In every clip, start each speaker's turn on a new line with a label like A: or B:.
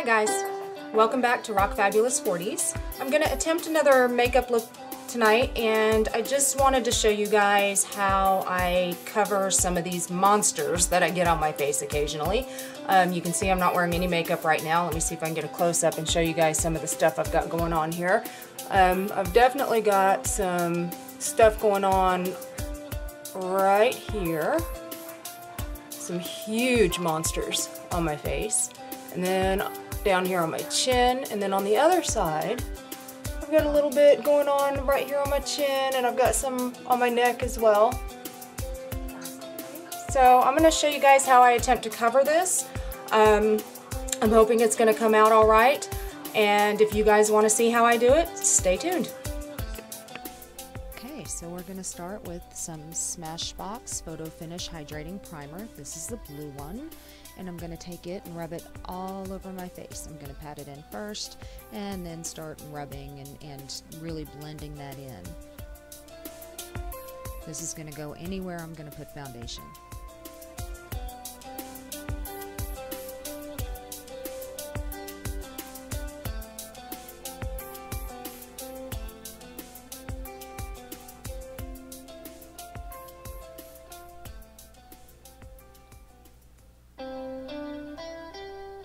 A: guys, welcome back to Rock Fabulous 40s. I'm going to attempt another makeup look tonight, and I just wanted to show you guys how I cover some of these monsters that I get on my face occasionally. You can see I'm not wearing any makeup right now. Let me see if I can get a close-up and show you guys some of the stuff I've got going on here. I've definitely got some stuff going on right here. Some huge monsters on my face. And then down here on my chin, and then on the other side, I've got a little bit going on right here on my chin, and I've got some on my neck as well. So I'm going to show you guys how I attempt to cover this. I'm hoping it's going to come out all right, and if you guys want to see how I do it, stay tuned. Okay, so we're going to start with some Smashbox Photo Finish Hydrating Primer. This is the blue one. And I'm going to take it and rub it all over my face. I'm going to pat it in first and then start rubbing and really blending that in. This is going to go anywhere I'm going to put foundation.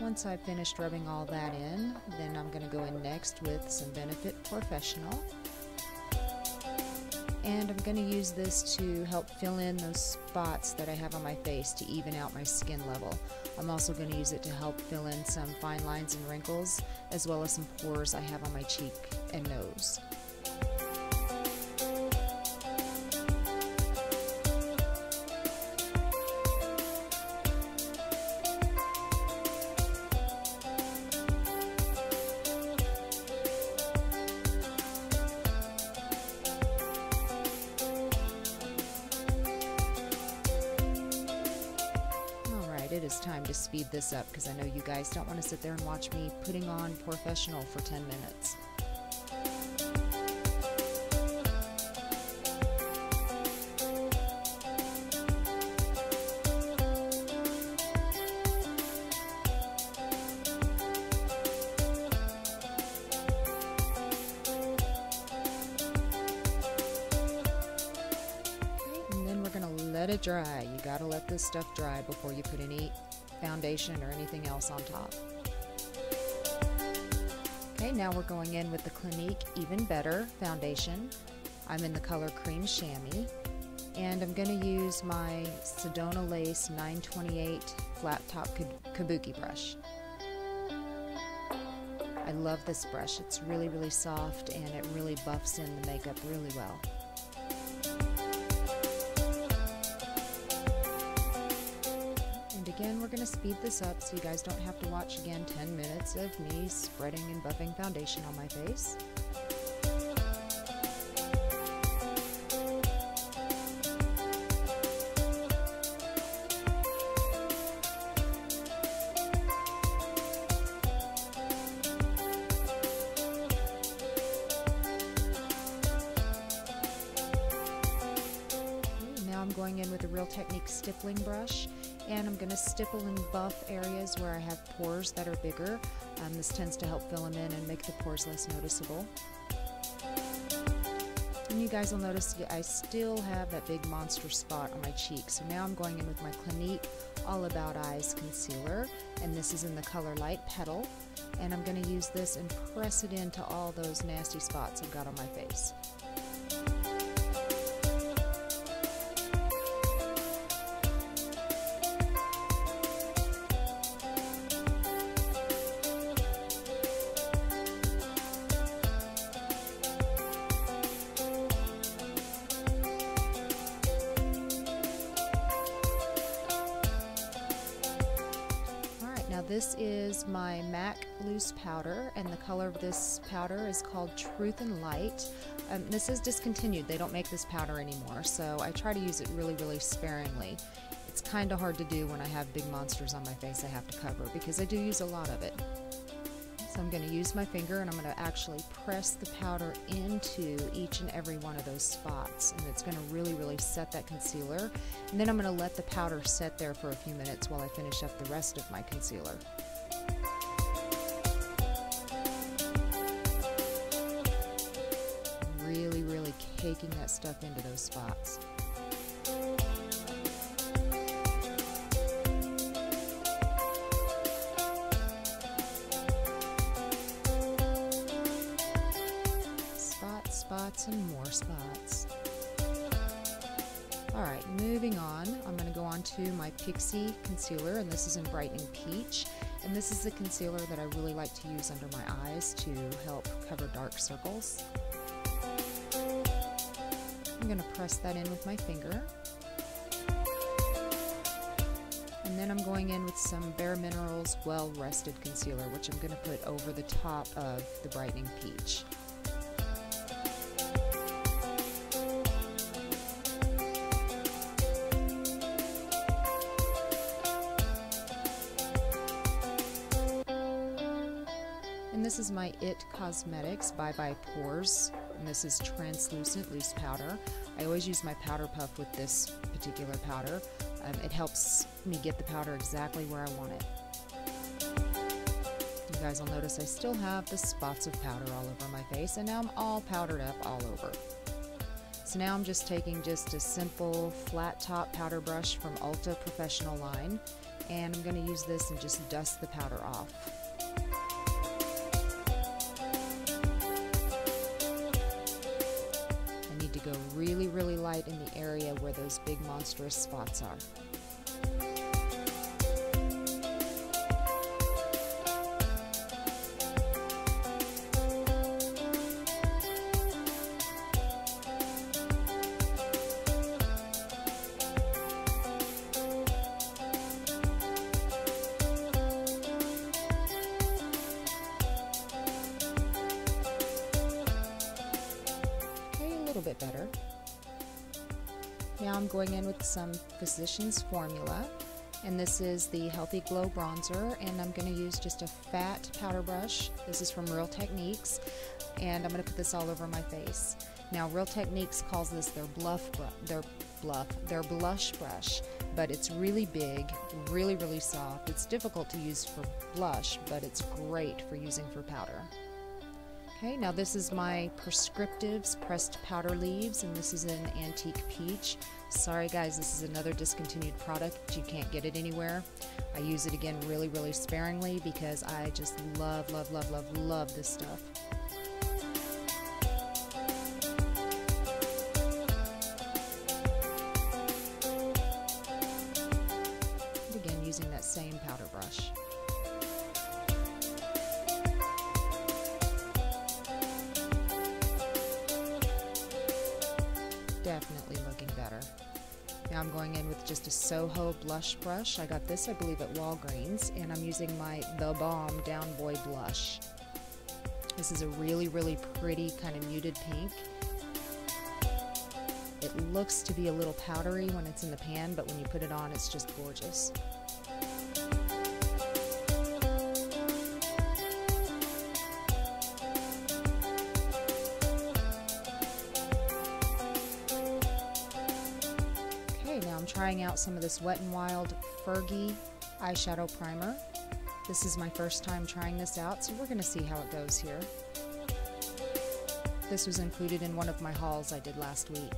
A: Once I've finished rubbing all that in, then I'm going to go in next with some Benefit Porefessional. And I'm going to use this to help fill in those spots that I have on my face to even out my skin level. I'm also going to use it to help fill in some fine lines and wrinkles, as well as some pores I have on my cheek and nose. It is time to speed this up because I know you guys don't want to sit there and watch me putting on Porefessional for 10 minutes. Let it dry. You gotta let this stuff dry before you put any foundation or anything else on top. Okay, now we're going in with the Clinique Even Better foundation. I'm in the color Cream Chamois, and I'm gonna use my Sedona Lace 928 flat top kabuki brush. I love this brush. It's really, really soft, and it really buffs in the makeup really well. Again, we're going to speed this up so you guys don't have to watch again 10 minutes of me spreading and buffing foundation on my face. Okay, now I'm going in with a Real Technique stippling brush. And I'm going to stipple and buff areas where I have pores that are bigger. This tends to help fill them in and make the pores less noticeable. And you guys will notice I still have that big monster spot on my cheek. So now I'm going in with my Clinique All About Eyes Concealer. And this is in the color Light Petal. And I'm going to use this and press it into all those nasty spots I've got on my face. This is my M.A.C loose powder, and the color of this powder is called Truth and Light. This is discontinued. They don't make this powder anymore, so I try to use it really, really sparingly. It's kind of hard to do when I have big monsters on my face I have to cover because I do use a lot of it. So I'm going to use my finger and I'm going to actually press the powder into each and every one of those spots, and it's going to really, really set that concealer. And then I'm going to let the powder set there for a few minutes while I finish up the rest of my concealer. really, really caking that stuff into those spots. Spots and more spots. Alright, moving on, I'm going to go on to my Pixie Concealer, and this is in Brightening Peach. And this is the concealer that I really like to use under my eyes to help cover dark circles. I'm going to press that in with my finger. And then I'm going in with some Bare Minerals Well Rested Concealer, which I'm going to put over the top of the Brightening Peach. This is my IT Cosmetics Bye Bye Pores, and this is translucent loose powder. I always use my powder puff with this particular powder. It helps me get the powder exactly where I want it. You guys will notice I still have the spots of powder all over my face, and now I'm all powdered up all over. So now I'm just taking just a simple flat top powder brush from Ulta Professional line, and I'm going to use this and just dust the powder off. Go really, really light in the area where those big monstrous spots are. Bit better. Now I'm going in with some Physicians Formula, and this is the Healthy Glow Bronzer, and I'm going to use just a fat powder brush. This is from Real Techniques, and I'm going to put this all over my face. Now Real Techniques calls this their blush brush, but it's really big, really, really soft. It's difficult to use for blush, but it's great for using for powder. Okay, now this is my Prescriptives Pressed Powder Leaves, and this is an Antique Peach. Sorry guys, this is another discontinued product. You can't get it anywhere. I use it again really, really sparingly because I just love, love, love, love, love this stuff. And again, using that same powder brush. Definitely looking better. Now I'm going in with just a Soho blush brush. I got this, I believe, at Walgreens, and I'm using my The Balm Down Boy blush. This is a really, really pretty kind of muted pink. It looks to be a little powdery when it's in the pan, but when you put it on, it's just gorgeous. Trying out some of this Wet n Wild Fergie eyeshadow primer. This is my first time trying this out, so we're going to see how it goes here. This was included in one of my hauls I did last week.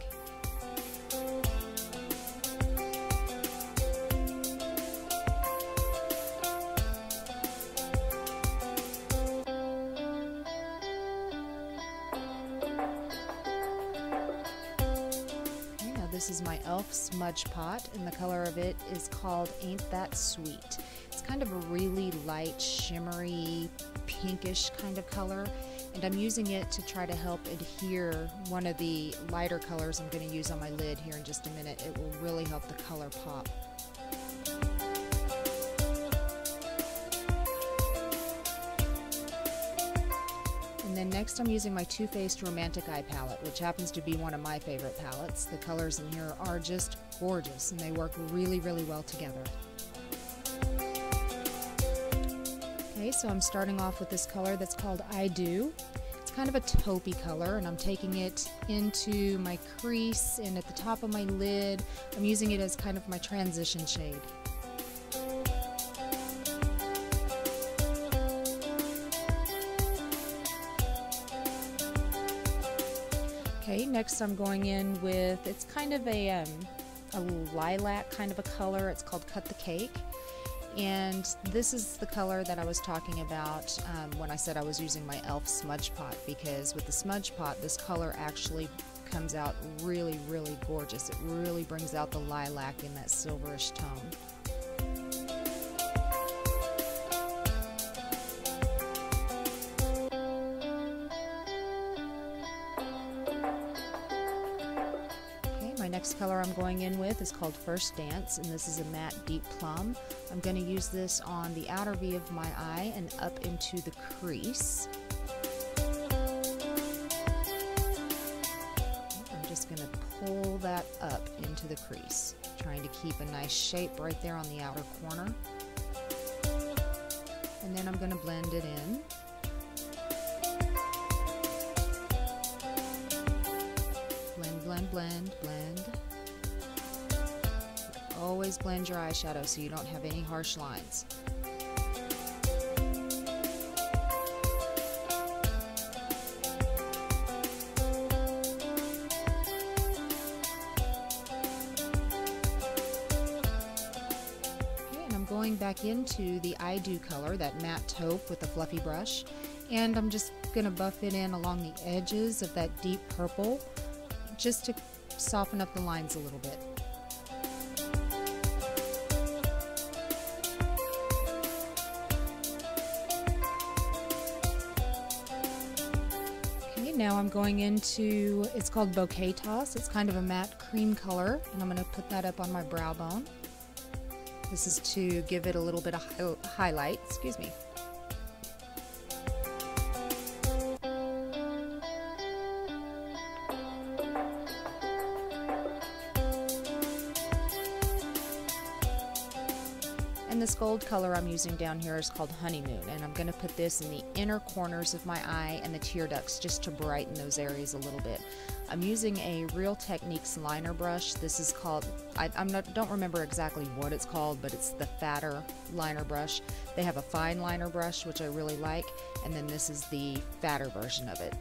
A: This is my e.l.f. Smudge Pot, and the color of it is called Ain't That Sweet. It's kind of a really light, shimmery, pinkish kind of color, and I'm using it to try to help adhere one of the lighter colors I'm going to use on my lid here in just a minute. It will really help the color pop. And then next I'm using my Too Faced Romantic Eye Palette, which happens to be one of my favorite palettes. The colors in here are just gorgeous, and they work really, really well together. Okay, so I'm starting off with this color that's called I Do. It's kind of a taupey color, and I'm taking it into my crease and at the top of my lid. I'm using it as kind of my transition shade. next I'm going in with, it's kind of a lilac kind of a color. It's called Cut the Cake. And this is the color that I was talking about when I said I was using my e.l.f. Smudge Pot, because with the Smudge Pot, this color actually comes out really, really gorgeous. It really brings out the lilac in that silverish tone. My next color I'm going in with is called First Dance, and this is a matte deep plum. I'm going to use this on the outer V of my eye and up into the crease. I'm just going to pull that up into the crease, trying to keep a nice shape right there on the outer corner. And then I'm going to blend it in. Blend, blend, blend. Always blend your eyeshadow so you don't have any harsh lines. Okay, and I'm going back into the I Do color, that matte taupe with a fluffy brush, and I'm just going to buff it in along the edges of that deep purple, just to soften up the lines a little bit. Okay, now I'm going into, it's called Bouquet Toss. It's kind of a matte cream color, and I'm going to put that up on my brow bone. This is to give it a little bit of highlight, excuse me. And this gold color I'm using down here is called Honeymoon, and I'm going to put this in the inner corners of my eye and the tear ducts just to brighten those areas a little bit. I'm using a Real Techniques liner brush. This is called, don't remember exactly what it's called, but it's the fatter liner brush. They have a fine liner brush, which I really like, and then this is the fatter version of it.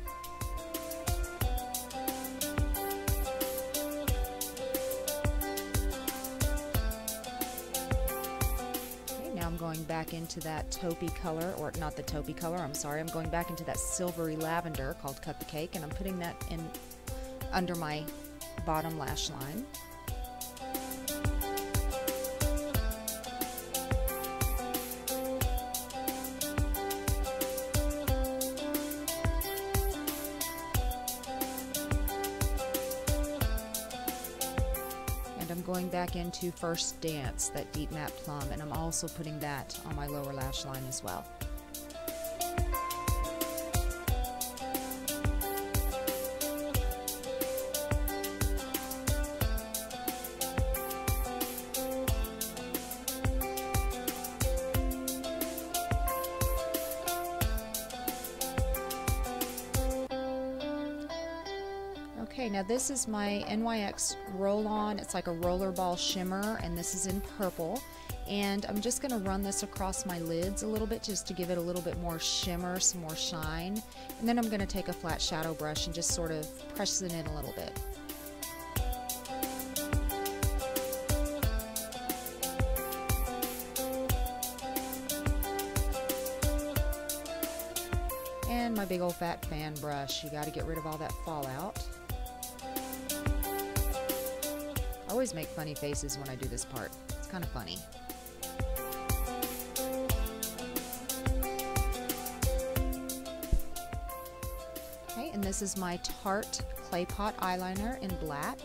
A: Going back into that taupey color, or not the taupey color, I'm sorry, I'm going back into that silvery lavender called Cut the Cake, and I'm putting that in under my bottom lash line. I'm going back into First Dance, that deep matte plum, and I'm also putting that on my lower lash line as well. Okay, now this is my NYX Roll On. It's like a rollerball shimmer, and this is in purple. And I'm just going to run this across my lids a little bit just to give it a little bit more shimmer, some more shine. And then I'm going to take a flat shadow brush and just sort of press it in a little bit. And my big old fat fan brush. You got to get rid of all that fallout. I always make funny faces when I do this part. It's kind of funny. Okay, and this is my Tart Claypot eyeliner in black.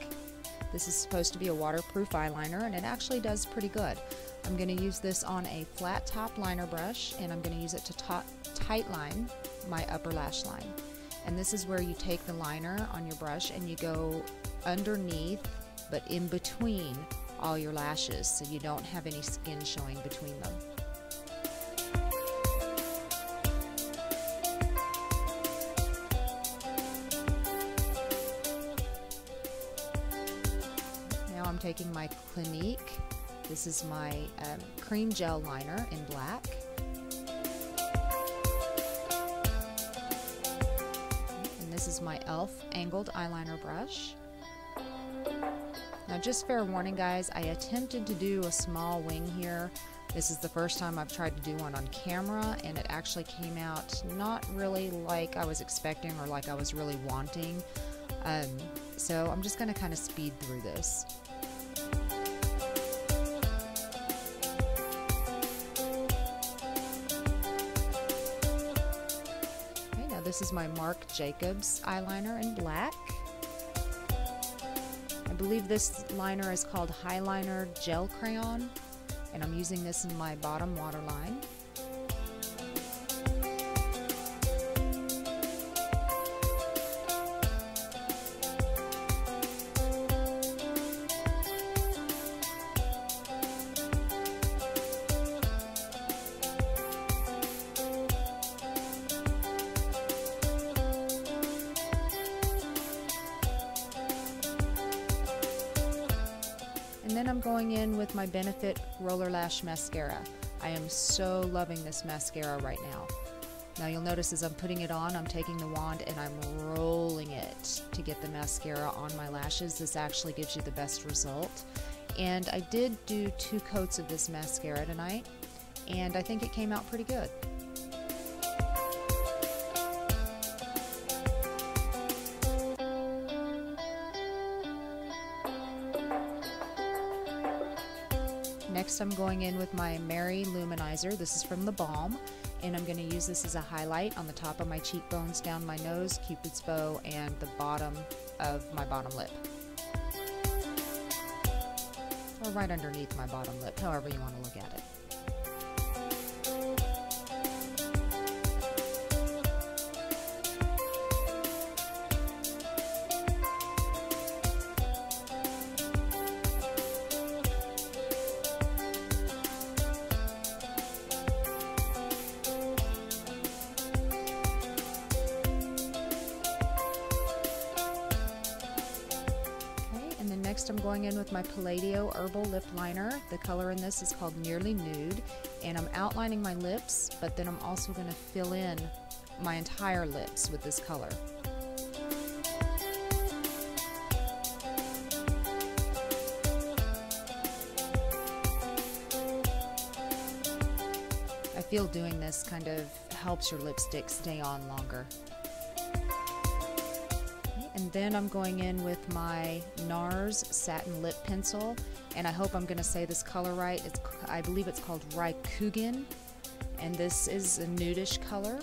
A: This is supposed to be a waterproof eyeliner, and it actually does pretty good. I'm going to use this on a flat top liner brush, and I'm going to use it to tight line my upper lash line. And this is where you take the liner on your brush and you go underneath, but in between all your lashes, so you don't have any skin showing between them. Now I'm taking my Clinique. This is my cream gel liner in black. this is my e.l.f. angled eyeliner brush. Now just fair warning guys, I attempted to do a small wing here. This is the first time I've tried to do one on camera, and it actually came out not really like I was expecting or like I was really wanting. So I'm just going to kind of speed through this. Okay, now this is my Marc Jacobs eyeliner in black. I believe this liner is called Highliner Gel Crayon, and I'm using this in my bottom waterline. And then I'm going in with my Benefit Roller Lash Mascara. I am so loving this mascara right now. Now you'll notice as I'm putting it on, I'm taking the wand and I'm rolling it to get the mascara on my lashes. This actually gives you the best result. And I did do 2 coats of this mascara tonight, and I think it came out pretty good. Next I'm going in with my Mary Luminizer. This is from the Balm, and I'm going to use this as a highlight on the top of my cheekbones, down my nose, Cupid's bow, and the bottom of my bottom lip. Or right underneath my bottom lip, however you want to look at it. Next I'm going in with my Palladio Herbal Lip Liner. The color in this is called Nearly Nude, and I'm outlining my lips, but then I'm also going to fill in my entire lips with this color. I feel doing this kind of helps your lipstick stay on longer. And then I'm going in with my Nars Satin Lip Pencil, and I hope I'm going to say this color right. I believe it's called Raikugan, and this is a nudish color.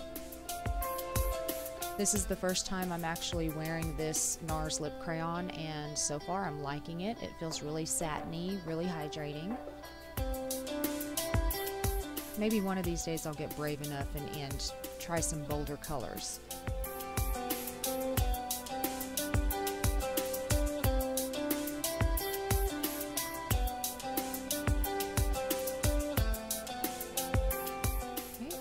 A: This is the first time I'm actually wearing this Nars lip crayon, and so far I'm liking it. It feels really satiny, really hydrating. Maybe one of these days I'll get brave enough and try some bolder colors.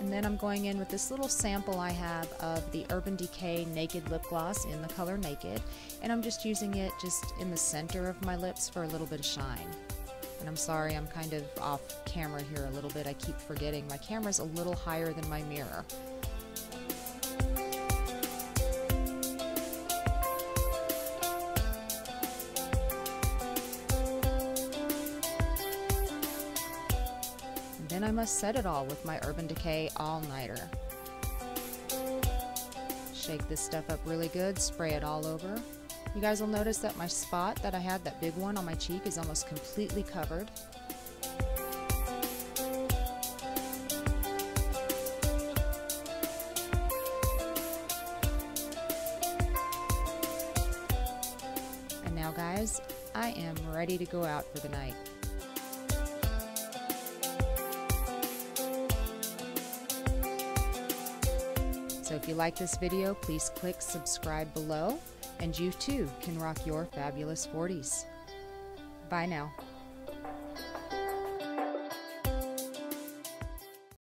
A: Then I'm going in with this little sample I have of the Urban Decay Naked Lip Gloss in the color Naked, and I'm just using it just in the center of my lips for a little bit of shine. And I'm sorry, I'm kind of off camera here a little bit. I keep forgetting my camera's a little higher than my mirror. Then I must set it all with my Urban Decay All-Nighter. Shake this stuff up really good, spray it all over. You guys will notice that my spot that I had, that big one on my cheek, is almost completely covered. And now guys, I am ready to go out for the night. So if you like this video, please click subscribe below, and you too can rock your fabulous 40s. Bye now.